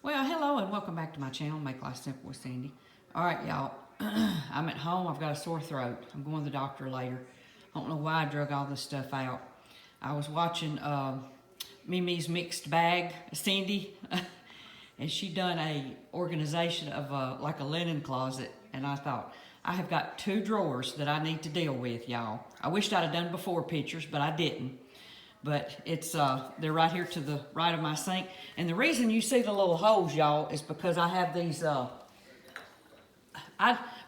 Well, hello and welcome back to my channel, Make Life Simple with Sandy. All right, y'all. I'm at home. I've got a sore throat. I'm going to the doctor later. I don't know why I drug all this stuff out. I was watching Mimi's Mixed Bag, Sandy, and she done a organization of like a linen closet, and I thought, I have got 2 drawers that I need to deal with, y'all. I wished I'd have done before pictures, but I didn't. But it's they're right here to the right of my sink. And the reason you see the little holes, y'all, is because I have these,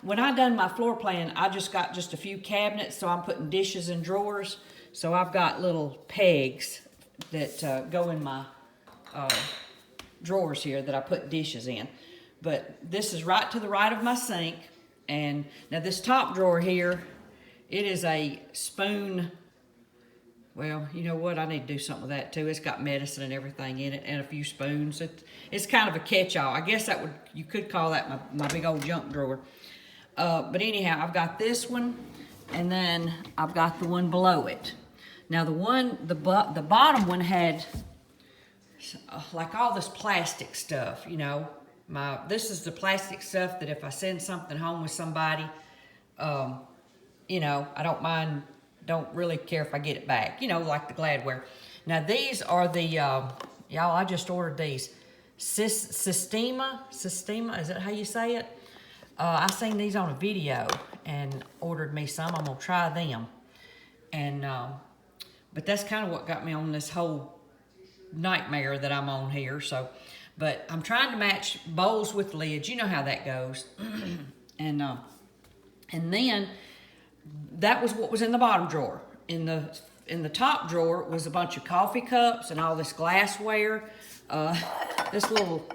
when I done my floor plan, I just got just a few cabinets, so I'm putting dishes in drawers. So I've got little pegs that go in my drawers here that I put dishes in. But this is right to the right of my sink. And now this top drawer here, it is a spoon. Well, you know what? I need to do something with that too. It's got medicine and everything in it, and a few spoons. It's kind of a catch-all. I guess you could call that my big old junk drawer. But anyhow, I've got this one, and then I've got the one below it. Now the bottom one had like all this plastic stuff. You know, this is the plastic stuff that if I send something home with somebody, you know, I don't really care if I get it back, you know, like the Gladware. Now these are the, y'all, I just ordered these. Systema, is that how you say it? I seen these on a video and ordered me some. I'm gonna try them. And, but that's kind of what got me on this whole nightmare that I'm on here. So, but I'm trying to match bowls with lids. You know how that goes. And then, that was what was in the bottom drawer. In the top drawer was a bunch of coffee cups and all this glassware. This little,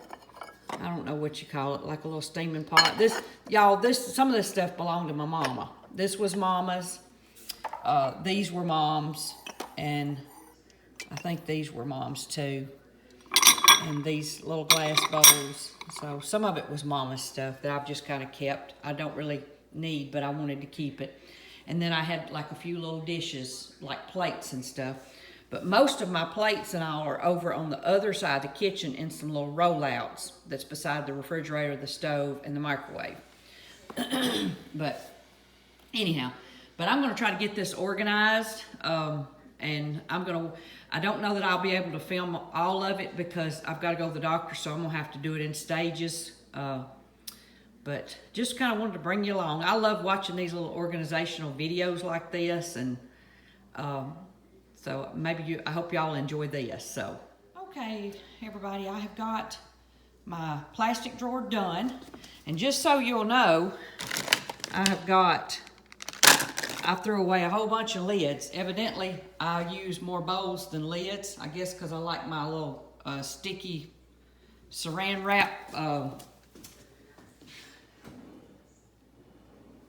I don't know what you call it, like a little steaming pot. Some of this stuff belonged to my mama. This was mama's. These were mom's, and I think these were mom's too. And these little glass bowls. So some of it was mama's stuff that I've just kind of kept. I don't really need, but I wanted to keep it. And then I had like a few little dishes, like plates and stuff. But most of my plates and all are over on the other side of the kitchen in some little rollouts that's beside the refrigerator, the stove, and the microwave. But anyhow, I'm gonna try to get this organized. And I don't know that I'll be able to film all of it because I've got to go to the doctor, so I'm gonna have to do it in stages. But just kind of wanted to bring you along. I love watching these little organizational videos like this, and so I hope y'all enjoy this. So, okay, everybody, I have got my plastic drawer done, and just so you'll know, I threw away a whole bunch of lids. Evidently, I use more bowls than lids. I guess because I like my little sticky saran wrap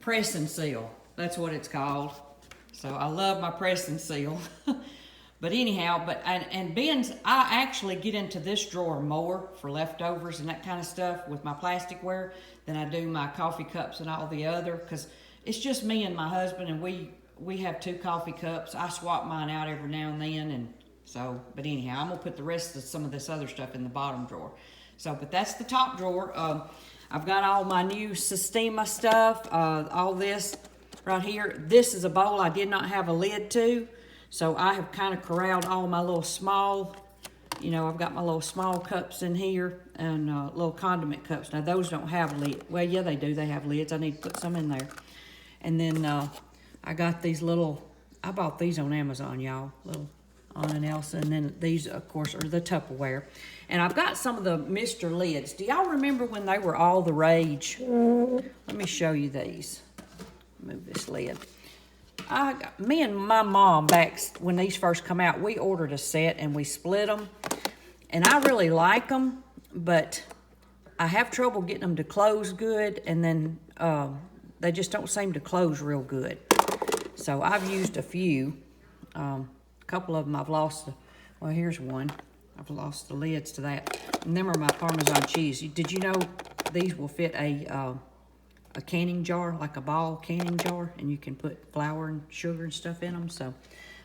press and seal. That's what it's called. So I love my press and seal. But anyhow, and bins, I actually get into this drawer more for leftovers and that kind of stuff with my plasticware than I do my coffee cups and all the other, because it's just me and my husband, and we have 2 coffee cups. I swap mine out every now and then, and so, but anyhow, I'm gonna put the rest of some of this other stuff in the bottom drawer. So, but that's the top drawer. I've got all my new Systema stuff, all this right here. This is a bowl I did not have a lid to, so I have kind of corralled all my little small, you know, I've got my little small cups in here and little condiment cups. Now, those don't have lid. Well, yeah, they do. They have lids. I need to put some in there. And then I got these little, I bought these on Amazon, y'all, little Anna and Elsa, and then these, of course, are the Tupperware. And I've got some of the Mr. lids. Do y'all remember when they were all the rage? Let me show you these. Move this lid. Me and my mom, back when these first come out, we ordered a set and we split them. And I really like them, but I have trouble getting them to close good, and then they just don't seem to close real good. So I've used a few. A couple of them I've lost. Well, here's one. I've lost the lids to that. And them are my Parmesan cheese. Did you know these will fit a canning jar, like a ball canning jar, and you can put flour and sugar and stuff in them. So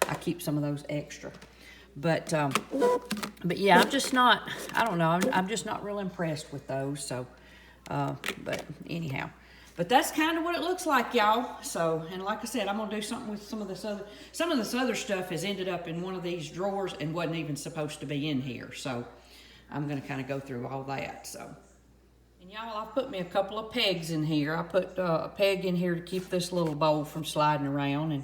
I keep some of those extra. But yeah, I'm just not, I don't know, I'm just not real impressed with those. So, but anyhow. But that's kind of what it looks like, y'all. So, and like I said, I'm gonna do something with some of this other stuff has ended up in one of these drawers and wasn't even supposed to be in here. So, I'm gonna kind of go through all that. So, and y'all, I put me a couple of pegs in here. I put a peg in here to keep this little bowl from sliding around and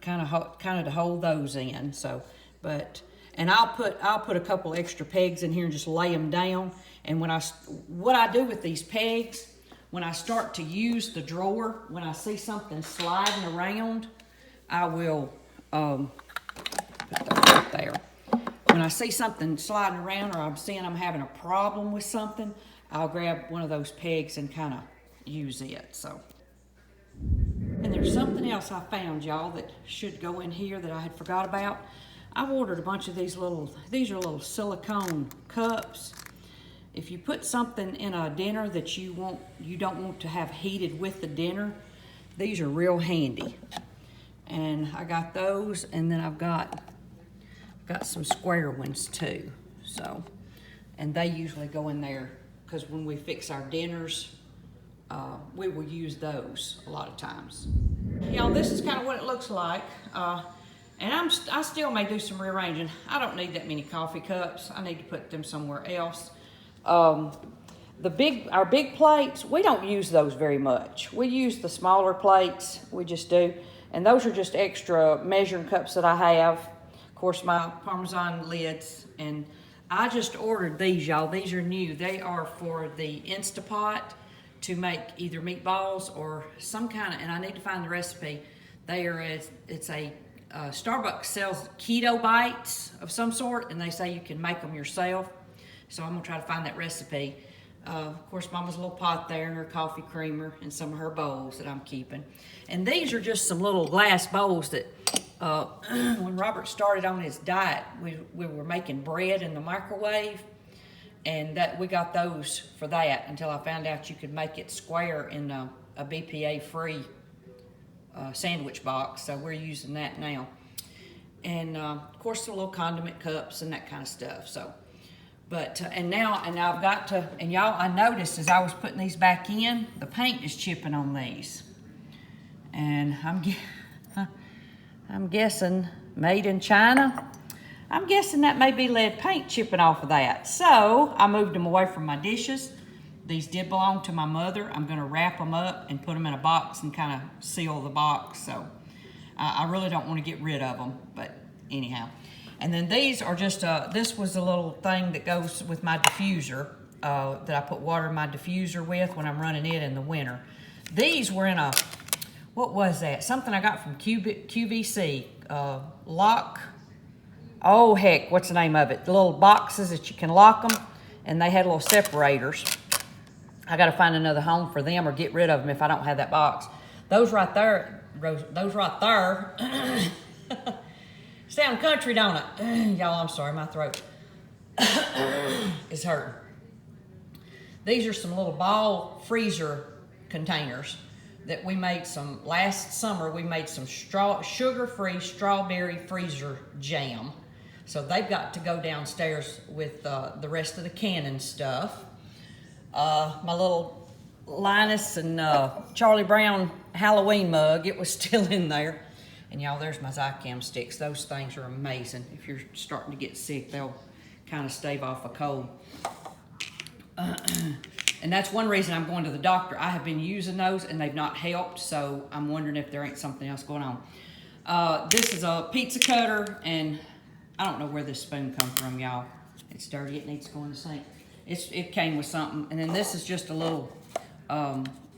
kind of to hold those in. So, and I'll put a couple extra pegs in here and just lay them down. And what I do with these pegs, when I start to use the drawer, when I see something sliding around, I will put that right there. When I see something sliding around or I'm seeing I'm having a problem with something, I'll grab one of those pegs and kind of use it. So, and there's something else I found, y'all, that should go in here that I had forgot about. I've ordered a bunch of these are little silicone cups. If you put something in a dinner that you don't want to have heated with the dinner, these are real handy. And I got those, and then I've got some square ones too. So, and they usually go in there because when we fix our dinners, we will use those a lot of times. Y'all, this is kind of what it looks like. And I still may do some rearranging. I don't need that many coffee cups. I need to put them somewhere else. Our big plates, we don't use those very much. We use the smaller plates, we just do. And those are just extra measuring cups that I have. Of course, my Parmesan lids. And I just ordered these, y'all. These are new. They are for the Instapot to make either meatballs or some kind of, and I need to find the recipe. It's a Starbucks sells keto bites of some sort, and they say you can make them yourself. So I'm gonna try to find that recipe. Of course, Mama's a little pot there and her coffee creamer and some of her bowls that I'm keeping. And these are just some little glass bowls that when Robert started on his diet, we were making bread in the microwave, and that we got those for that until I found out you could make it square in a BPA-free sandwich box. So we're using that now. And of course, the little condiment cups and that kind of stuff. So. But, and now I've got to, and y'all, I noticed as I was putting these back in, the paint is chipping on these. And I'm guessing made in China. I'm guessing that may be lead paint chipping off of that. So I moved them away from my dishes. These did belong to my mother. I'm gonna wrap them up and put them in a box and kind of seal the box. So I really don't want to get rid of them, but anyhow. And then these are just, this was a little thing that goes with my diffuser that I put water in my diffuser with when I'm running it in the winter. These were in a, what was that? Something I got from QVC, lock, oh heck, what's the name of it? The little boxes that you can lock them, and they had little separators. I gotta find another home for them or get rid of them if I don't have that box. Those right there, sound country, don't it? Y'all, I'm sorry, my throat is hurting. These are some little ball freezer containers that we made some, last summer we made some sugar-free strawberry freezer jam. So they've got to go downstairs with the rest of the canning stuff. My little Linus and Charlie Brown Halloween mug, it was still in there. And y'all, there's my Zicam sticks. Those things are amazing. If you're starting to get sick, they'll kind of stave off a cold. And that's one reason I'm going to the doctor. I have been using those and they've not helped, so I'm wondering if there ain't something else going on. This is a pizza cutter, and I don't know where this spoon come from, y'all. It's dirty, it needs to go in the sink. It came with something. And then this is just a little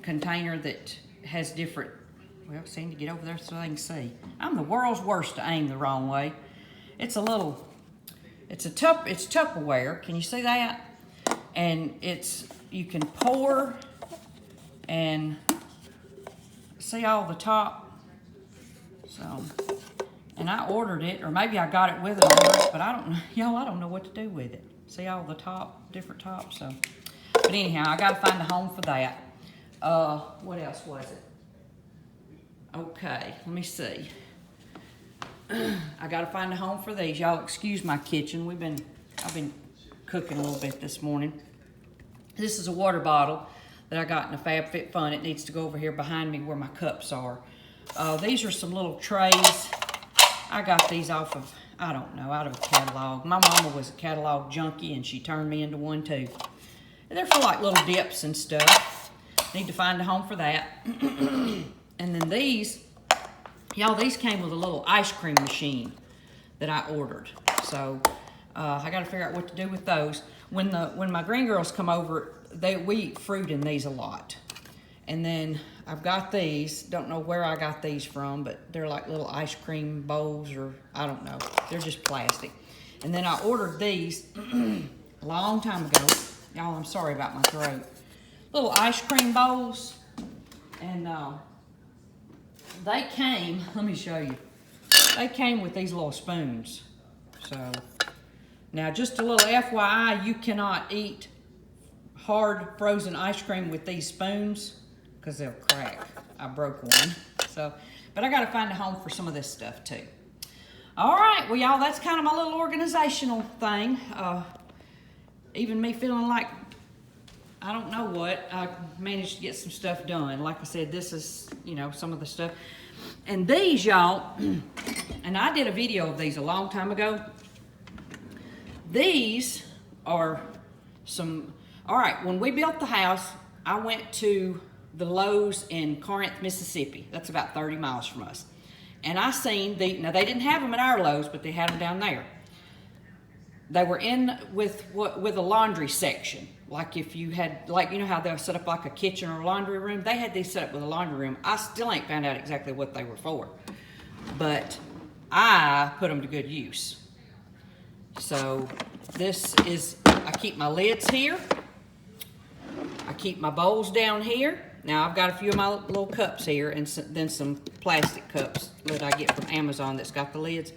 container that has different, well, seem to get over there so they can see. I'm the world's worst to aim the wrong way. It's a little, it's Tupperware. Can you see that? And you can pour and see all the top. So, and I ordered it, or maybe I got it with it, but I don't know, y'all, I don't know what to do with it. See all the different tops, so. But anyhow, I gotta find a home for that. What else was it? Okay, let me see. I gotta find a home for these. Y'all excuse my kitchen. I've been cooking a little bit this morning. This is a water bottle that I got in a FabFitFun. It needs to go over here behind me where my cups are. These are some little trays. I got these off of, I don't know, out of a catalog. My mama was a catalog junkie and she turned me into one too. And they're for like little dips and stuff. Need to find a home for that. And then these, y'all, these came with a little ice cream machine that I ordered. So I got to figure out what to do with those. When my green girls come over, we eat fruit in these a lot. And then I've got these. Don't know where I got these from, but they're like little ice cream bowls, or I don't know. They're just plastic. And then I ordered these a long time ago. Y'all, I'm sorry about my throat. Little ice cream bowls. And they came, let me show you. They came with these little spoons. So, now just a little FYI, you cannot eat hard frozen ice cream with these spoons because they'll crack. I broke one. So, but I got to find a home for some of this stuff too. All right, well y'all, that's kind of my little organizational thing. Even me feeling like, I don't know what, I managed to get some stuff done. Like I said, this is, you know, some of the stuff. And these, y'all, and I did a video of these a long time ago. These are some, all right, when we built the house, I went to the Lowe's in Corinth, Mississippi. That's about 30 miles from us. And I seen, now they didn't have them at our Lowe's, but they had them down there. They were in with a laundry section. Like if you had, like, you know how they'll set up like a kitchen or a laundry room? They had these set up with a laundry room. I still ain't found out exactly what they were for. But I put them to good use. So this is, I keep my lids here. I keep my bowls down here. Now I've got a few of my little cups here and then some plastic cups that I get from Amazon that's got the lids.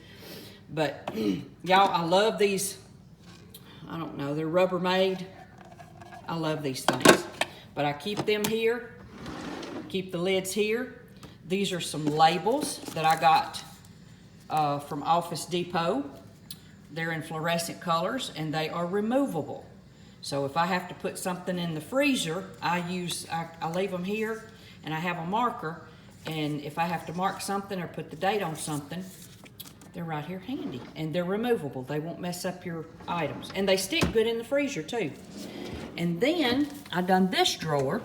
But y'all, I love these. I don't know, they're Rubbermaid. I love these things. But I keep them here, keep the lids here. These are some labels that I got from Office Depot. They're in fluorescent colors and they are removable. So if I have to put something in the freezer, I leave them here and I have a marker. And if I have to mark something or put the date on something, they're right here handy. And they're removable. They won't mess up your items. And they stick good in the freezer too. And then I done this drawer.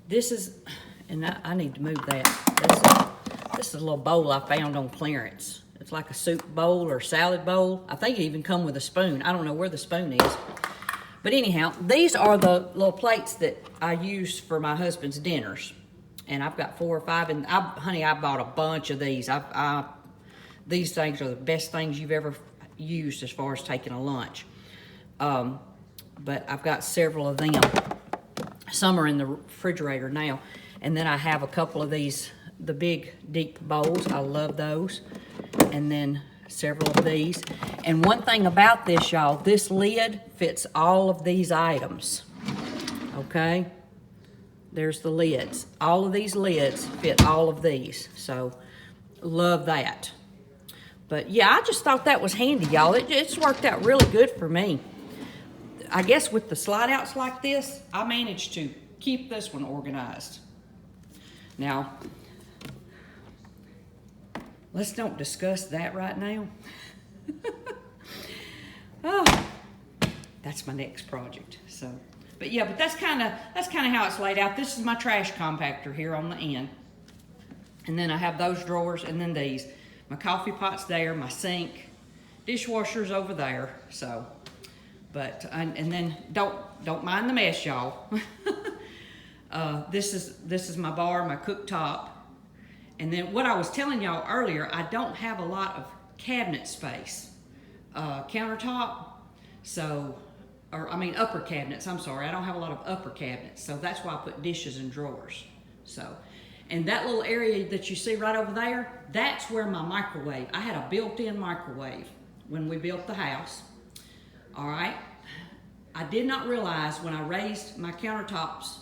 This is, and I need to move that. This is a little bowl I found on clearance. It's like a soup bowl or salad bowl. I think it even come with a spoon. I don't know where the spoon is. But anyhow, these are the little plates that I use for my husband's dinners. And I've got 4 or 5, and honey, I bought a bunch of these. These things are the best things you've ever used as far as taking a lunch. But I've got several of them. Some are in the refrigerator now. And then I have a couple of these, the big deep bowls. I love those. And then several of these. And one thing about this, y'all, this lid fits all of these items. Okay? There's the lids. All of these lids fit all of these. So, love that. But yeah, I just thought that was handy, y'all. It's worked out really good for me. I guess with the slide outs like this, I managed to keep this one organized. Now, let's don't discuss that right now. Oh, that's my next project. So, but yeah, but that's kind of how it's laid out. This is my trash compactor here on the end. And then I have those drawers and then these. My coffee pot's there, my sink, dishwasher's over there. So, but and then don't mind the mess, y'all. This is my bar, my cooktop. And then what I was telling y'all earlier, I don't have a lot of cabinet space. Countertop, so, or I mean upper cabinets, I'm sorry. I don't have a lot of upper cabinets. So that's why I put dishes and drawers. So, and that little area that you see right over there, that's where my microwave, I had a built-in microwave when we built the house. All right. I did not realize when I raised my countertops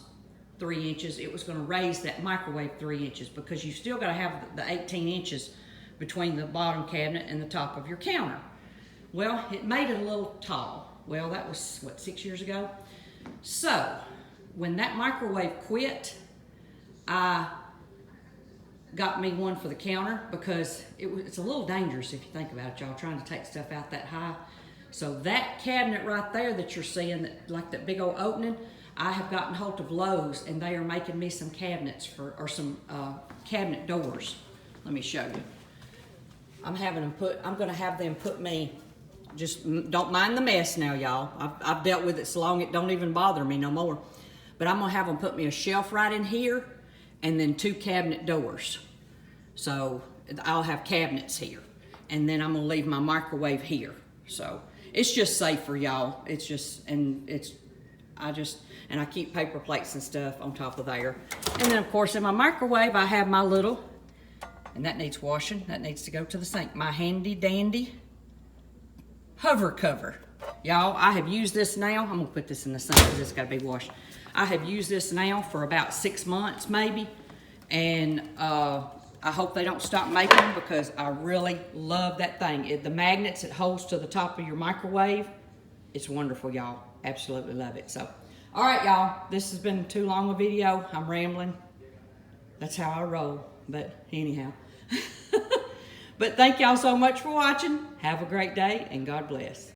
3 inches, it was going to raise that microwave 3 inches because you still got to have the 18 inches between the bottom cabinet and the top of your counter. Well, it made it a little tall. Well, that was, what, 6 years ago? So, when that microwave quit, I got me one for the counter because it's a little dangerous if you think about it, y'all, trying to take stuff out that high. So that cabinet right there that you're seeing, like that big old opening, I have gotten hold of Lowe's, and they are making me some cabinets or some cabinet doors. Let me show you. I'm gonna have them put me, just don't mind the mess now, y'all. I've dealt with it so long it don't even bother me no more. But I'm gonna have them put me a shelf right in here, and then 2 cabinet doors. So I'll have cabinets here. And then I'm gonna leave my microwave here. So it's just safer, y'all. It's just, I keep paper plates and stuff on top of there. And then of course in my microwave, I have my little, and that needs washing, that needs to go to the sink, my handy dandy hover cover. Y'all, I have used this now. I'm gonna put this in the sink because it's gotta be washed. I have used this now for about 6 months maybe, and I hope they don't stop making them because I really love that thing. The magnets it holds to the top of your microwave, it's wonderful, y'all. Absolutely love it. So, all right, y'all, this has been too long a video. I'm rambling. That's how I roll, but anyhow. But thank y'all so much for watching. Have a great day, and God bless.